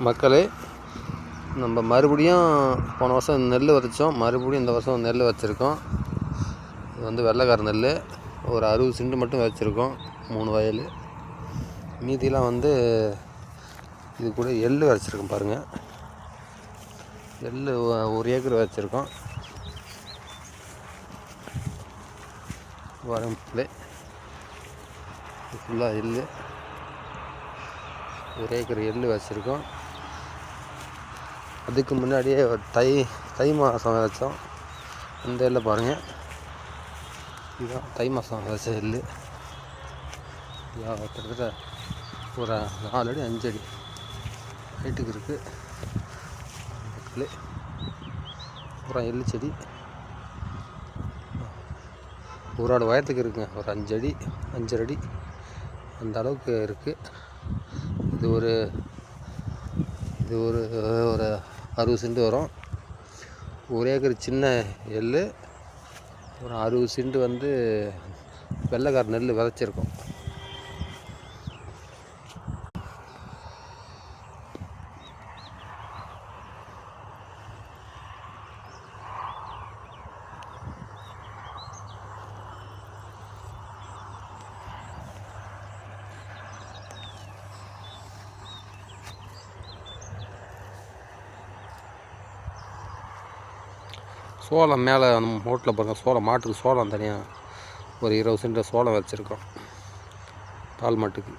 மக்களே, நம்ம மறுபடியும் போன வருஷம் நெல் விதைச்சோம். மறுபடியும் இந்த வருஷம் நெல் வச்சுருக்கோம். இது வந்து வெள்ளைக்கார நெல். ஒரு 60 சென்ட் மட்டும் வச்சுருக்கோம், 3 வயல். மீதிலாம் வந்து இது கூட எள் வச்சுருக்கோம். பாருங்கள், எள் 1 ஏக்கர் வச்சுருக்கோம். வரம்பில் ஃபுல்லாக எள், 1 ஏக்கர் எள் வச்சுருக்கோம். அதுக்கு முன்னாடியே தை மாதம் வச்சோம். இந்த எள்ளை பாருங்கள், இதுதான் தை மாதம் வச்ச எள். கிட்டத்தட்ட ஒரு 4 அடி 5 அடி ஹைட்டுக்கு இருக்குது. அப்புறம் எள்ளு செடி ஒரு ஆடு உயரத்துக்கு இருக்குங்க. ஒரு 5 அடி 5.5 அடி அந்த அளவுக்கு இருக்குது. இது ஒரு 60 சென்ட் வரும். 1 ஏக்கர் சின்ன எள், ஒரு 60 சென்ட் வந்து வெள்ளைக்கார நெல் விதைச்சிருக்கோம். சோளம் மேலே மோட்டில் பாருங்கள், சோளம் மாட்டுக்கு சோளம் தனியாக ஒரு 20 சென்ட் சோளம் வச்சுருக்கோம், பால் மாட்டுக்கு.